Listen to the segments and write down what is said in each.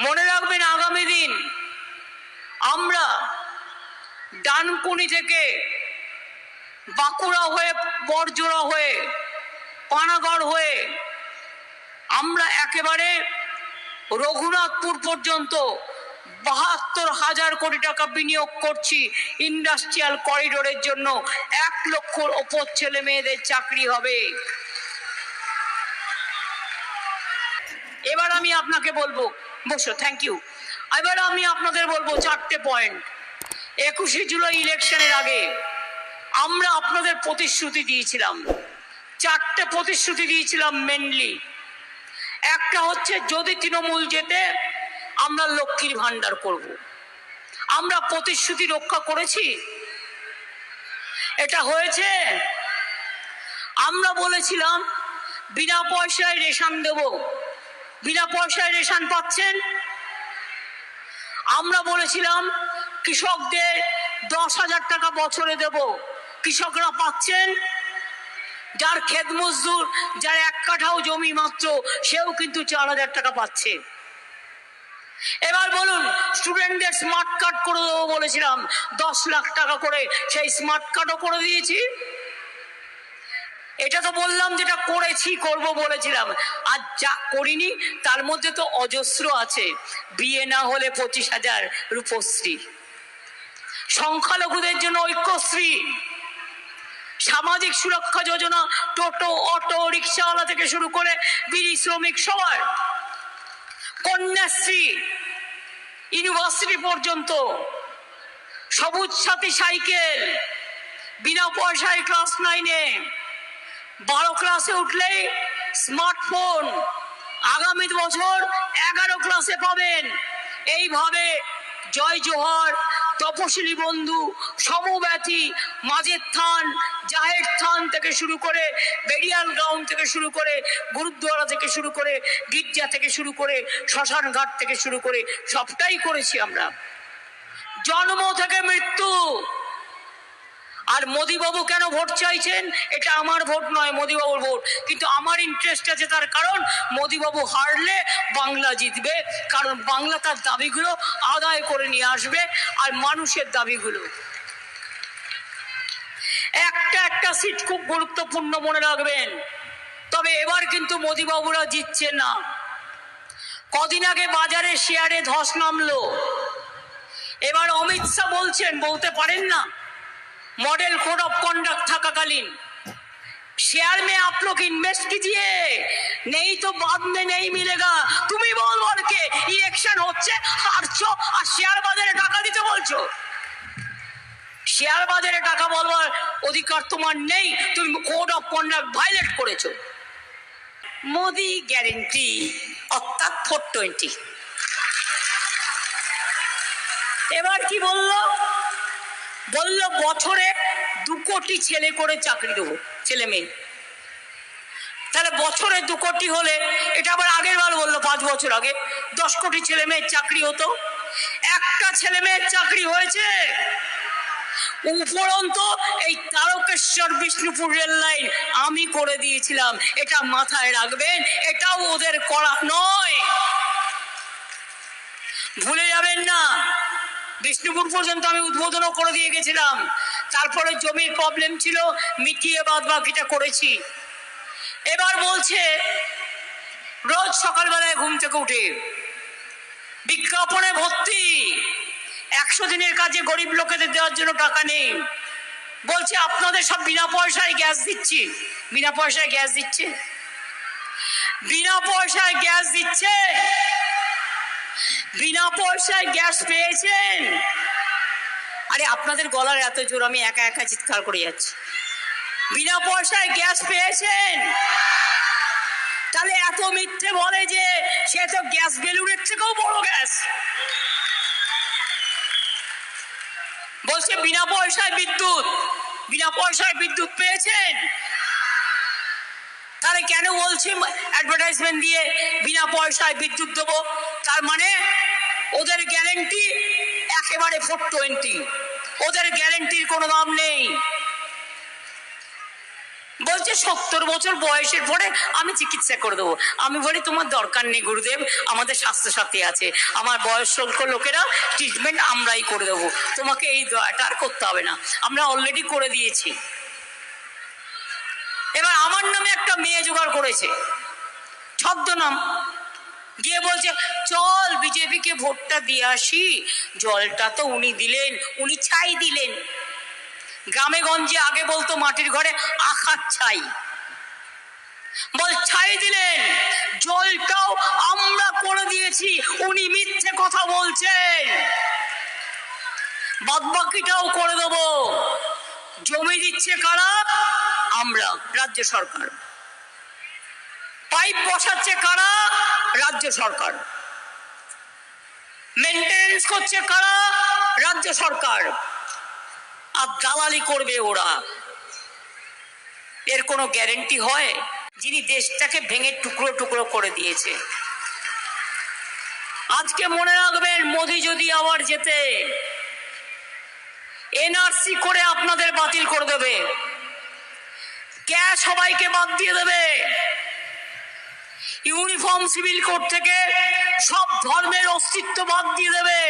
মনে রাখবেন, আগামী দিন আমরা ডানকুনি থেকে বাঁকুড়া হয়ে, বড়জোড়া হয়ে, পানাগড় হয়ে আমরা একেবারে রঘুনাথপুর পর্যন্ত 72,000 কোটি টাকা বিনিয়োগ করছি ইন্ডাস্ট্রিয়াল করিডোরের জন্য। 1 লক্ষর ওপর ছেলে মেয়েদের চাকরি হবে। এবার আমি আপনাকে বলবো, বসো, থ্যাংক ইউ। এবার আমি আপনাদের বলবো 4টে পয়েন্ট। 21শে জুলাই ইলেকশনের আগে আমরা আপনাদের প্রতিশ্রুতি দিয়েছিলাম, 4টে প্রতিশ্রুতি দিয়েছিলাম মেনলি। একটা হচ্ছে, যদি তৃণমূল জেতে আমরা লক্ষ্মীর ভান্ডার করব। আমরা প্রতিশ্রুতি রক্ষা করেছি, এটা হয়েছে। আমরা বলেছিলাম বিনা পয়সায় রেশন দেব, বিনা পয়সায় রেশন পাচ্ছেন। আমরা বলেছিলাম কৃষকদের 10,000 টাকা বছরে দেব, কৃষকরা পাচ্ছেন। যার ক্ষেত মজদুর, যার 1 কাঠাও জমি মাত্র, সেও কিন্তু 4,000 টাকা পাচ্ছে। এবার বলুন, স্টুডেন্টদের স্মার্ট কার্ড করে দেবো বলেছিলাম 10 লাখ টাকা করে, সেই স্মার্ট কার্ডও করে দিয়েছি। এটা তো বললাম যেটা করেছি, করব বলেছিলাম। আর যা করিনি তার মধ্যে তো অজস্র আছে। বিয়ে না হলে 25,000 রূপশ্রী, সংখ্যালঘুদের জন্য ঐক্যশ্রী, সামাজিক সুরক্ষা যোজনা, টোটো, অটো, রিক্সাওয়ালা থেকে শুরু করে বিড়ি শ্রমিক সবার, কন্যাশ্রী, ইউনিভার্সিটি পর্যন্ত, সবুজ সাথী সাইকেল, বিনা পয়সায় ক্লাস 9-এ, 12 ক্লাসে উঠলেই স্মার্টফোন, আগামী বছর 11 ক্লাসে পাবেন। এইভাবে জয় জোহর, তপশিলি বন্ধু, সমব্যথী, মাঝের থান, জাহের থান থেকে শুরু করে, বেরিয়াল গ্রাউন্ড থেকে শুরু করে, গুরুদ্বারা থেকে শুরু করে, গির্জা থেকে শুরু করে, শ্মশান ঘাট থেকে শুরু করে, সবটাই করেছি আমরা। জন্ম থেকে মৃত্যু। আর মোদিবাবু কেন ভোট চাইছেন? এটা আমার ভোট নয়, মোদিবাবুর ভোট। কিন্তু আমার ইন্টারেস্ট আছে, তার কারণ মোদিবাবু হারলে বাংলা জিতবে, কারণ বাংলা তার দাবিগুলো আদায় করে নিয়ে আসবে। আর মানুষের দাবিগুলো, একটা সিট খুব গুরুত্বপূর্ণ, মনে রাখবেন। তবে এবার কিন্তু মোদিবাবুরা জিতছে না। কদিন আগে বাজারে শেয়ারে ধস নামলো। এবার অমিত শাহ বলছেন, বলতে পারেন না, मॉडल कोड ऑफ कंडक्ट থাকাকালীন, शेयर में आप लोग इन्वेस्ट कीजिए, नहीं तो बाद में नहीं मिलेगा। তুমি বল কে ইলেকশন হচ্ছে, হারছো, আর শেয়ার বাজারে টাকা দিতে বলছো। শেয়ার বাজারে টাকা বলবার অধিকার তোমার নেই, তুমি কোড অফ কন্ডাক্ট ভায়োলেট করেছো। মোদি গ্যারেন্টি অর্থাৎ 420। এবার কি বললো? বললো বছরে 2 কোটি ছেলে করে চাকরি দেবো, ছেলে মেয়ে। তাহলে বছরে 2 কোটি হলে, এটা আবার আগের বার বললো 5 বছর আগে 10 কোটি ছেলে মেয়ের চাকরি হতো। একটা ছেলে মেয়ের চাকরি হয়েছে। উপরন্তু এই তারকেশ্বর বিষ্ণুপুর রেল লাইন আমি করে দিয়েছিলাম, এটা মাথায় রাখবেন। এটাও ওদের করা নয়, ভুলে যাবেন না। বিষ্ণুপুর পর্যন্ত আমি উদ্বোধনও করে দিয়ে গেছিলাম। তারপরে জমির প্রবলেম ছিল, মিটিয়ে বাদ বাকিটা করেছি। এবার বলছে রোজ সকালবেলায় ঘুম থেকে উঠে বিজ্ঞাপনে ভর্তি, 100 দিনের কাজে গরিব লোকেদের দেওয়ার জন্য টাকা নেই। বলছে আপনাদের সব বিনা পয়সায় গ্যাস দিচ্ছি। বিনা পয়সায় গ্যাস দিচ্ছে, বিনা পয়সায় গ্যাস দিচ্ছে। বিনা পয়সায় গ্যাস পেয়েছেন? আরে আপনাদের গলার এত জোর, আমি একা একা চিৎকার করে যাচ্ছি। বিনা পয়সায় গ্যাস পেয়েছেন? তাহলে এত মিথ্যে বলে যে সে তো গ্যাস বেলুনের থেকেও বড় গ্যাস। বলছে বিনা পয়সায় বিদ্যুৎ, বিনা পয়সায় বিদ্যুৎ পেয়েছেন? তাহলে কেন বলছি অ্যাডভার্টাইজমেন্ট দিয়ে বিনা পয়সায় বিদ্যুৎ দেবো? তার মানে ওদের গ্যারেন্টি একেবারে 420, ওদের গ্যারেন্টির কোনো দাম নেই। বলছে 70 বছর বয়সের পরে আমি চিকিৎসা করে দেবো। আমি বলি তোমার দরকার নেই গুরুদেব, আমাদের স্বাস্থ্যসাথী আছে, আমার বয়স্ক লোকেরা ট্রিটমেন্ট আমরাই করে দেবো, তোমাকে এই দয়াটা আর করতে হবে না, আমরা অলরেডি করে দিয়েছি। এবার আমার নামে একটা মেয়ে জোগাড় করেছে ছদ্মনাম, গিয়ে বলছে চল বিজেপিকে ভোটটা দিয়ে আসি। জলটা তো উনি দিলেন, উনি ছাই দিলেন। গ্রামে গঞ্জে আগে বলতো মাটির ঘরে আখার ছাই, বল ছাই দিলেন, জলটাও আমরা করে দিয়েছি, উনি মিথ্যে কথা বলছেন, বাদবাকিটাও করে দেবো। জমি দিচ্ছে কারা? আমরা, রাজ্য সরকার। পাইপ বসাচ্ছে কারা? রাজ্য সরকার। মেনটেনেন্স করছে কারা? রাজ্য সরকার। আর দালালি করবে ওরা। এর কোনো গ্যারেন্টি হয়? যিনি দেশটাকে ভেঙে টুকরো টুকরো করে দিয়েছে। আজকে মনে রাখবেন, মোদি যদি আবার যেতে এনআরসি করে আপনাদের বাতিল করে দেবে, ক্যাশ সবাইকে বাদ দিয়ে দেবে, ইউনিফর্ম সিভিল কোড থেকে সব ধর্মের অস্তিত্ব বাদ দিয়ে দেবে,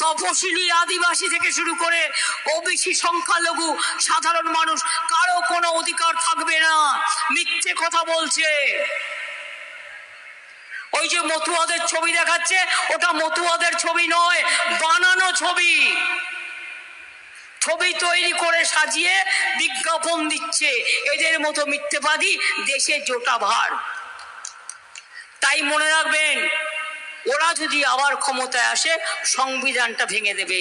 তপশিলি আদিবাসী থেকে শুরু করে ওবিসি সংখ্যালঘু সাধারণ মানুষ কারো কোনো অধিকার থাকবে না। মিথ্যে কথা বলছে। ওই যে মতুয়াদের ছবি দেখাচ্ছে, ওটা মতুয়াদের ছবি নয়, বানানো ছবি। ছবি তৈরি করে সাজিয়ে বিজ্ঞাপন দিচ্ছে। এদের মতো মিথ্যেবাদী দেশে জোটা ভার। তাই মনে রাখবেন, ওরা যদি আবার ক্ষমতায় আসে সংবিধানটা ভেঙে দেবে,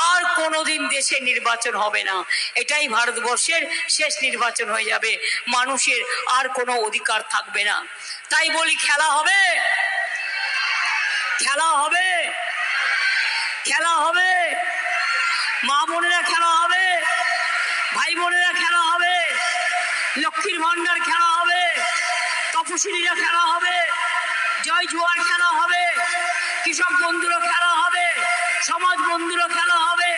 আর কোনোদিন দেশে নির্বাচন হবে না। এটাই ভারতবর্ষের শেষ নির্বাচন হয়ে যাবে, মানুষের আর কোনো অধিকার থাকবে না। তাই বলি, খেলা হবে, খেলা হবে, খেলা হবে, মা বোনেরা খেলা হবে, ভাই বোনেরা খেলা হবে, লক্ষ্মীর ভান্ডার খেলা হবে, তপশিলীরা খেলা হবে, জয় জোয়ার খেলা হবে, কৃষক বন্ধুরা খেলা হবে, সমাজ বন্ধুরা খেলা হবে,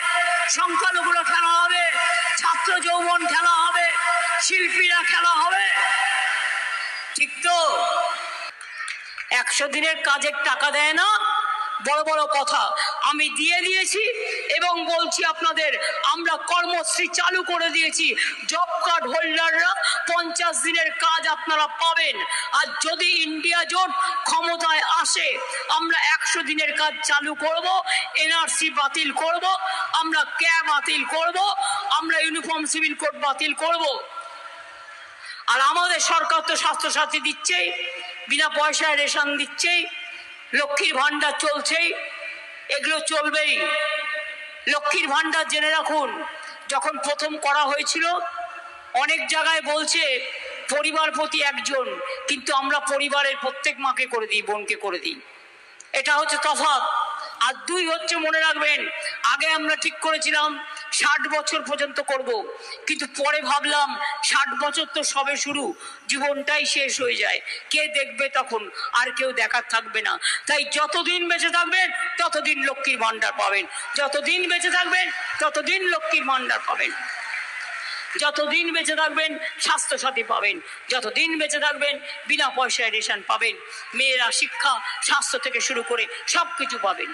সংখ্যালঘুরা খেলা হবে, ছাত্র যৌবন খেলা হবে, শিল্পীরা খেলা হবে। ঠিক তো? 100 দিনের কাজের টাকা দেয় না, বড় বড় কথা। আমি দিয়ে দিয়েছি এবং বলছি আপনাদের, আমরা কর্মশ্রী চালু করে দিয়েছি। জব কার্ড হোল্ডাররা 50 দিনের কাজ আপনারা পাবেন। আর যদি ইন্ডিয়া জোট ক্ষমতায় আসে, আমরা 100 দিনের কাজ চালু করব, এনআরসি বাতিল করব, আমরা ক্যাব বাতিল করব, আমরা ইউনিফর্ম সিভিল কোড বাতিল করব। আর আমাদের সরকার তো স্বাস্থ্যসাথী দিচ্ছেই, বিনা পয়সায় রেশন দিচ্ছেই, লক্ষ্মীর ভান্ডার চলছেই, এগুলো চলবেই। লক্ষ্মীর ভান্ডার জেনে রাখুন, যখন প্রথম করা হয়েছিল অনেক জায়গায় বলছে পরিবার প্রতি একজন, কিন্তু আমরা পরিবারের প্রত্যেক মাকে করে দিই, বোনকে করে দিই। এটা হচ্ছে তফাৎ। আর 2 হচ্ছে, মনে রাখবেন, আগে আমরা ঠিক করেছিলাম 60 বছর পর্যন্ত করব, কিন্তু পরে ভাবলাম 60 বছর তো সবে শুরু, জীবনটাই শেষ হয়ে যায়, কে দেখবে তখন? আর কেউ দেখার থাকবে না। তাই যতদিন বেঁচে থাকবেন ততদিন লক্ষ্মীর ভান্ডার পাবেন, যতদিন বেঁচে থাকবেন ততদিন লক্ষ্মীর ভান্ডার পাবেন, যতদিন বেঁচে থাকবেন স্বাস্থ্যসাথী পাবেন, যতদিন বেঁচে থাকবেন বিনা পয়সায় রেশন পাবেন, মেয়েরা শিক্ষা স্বাস্থ্য থেকে শুরু করে সব কিছু পাবেন।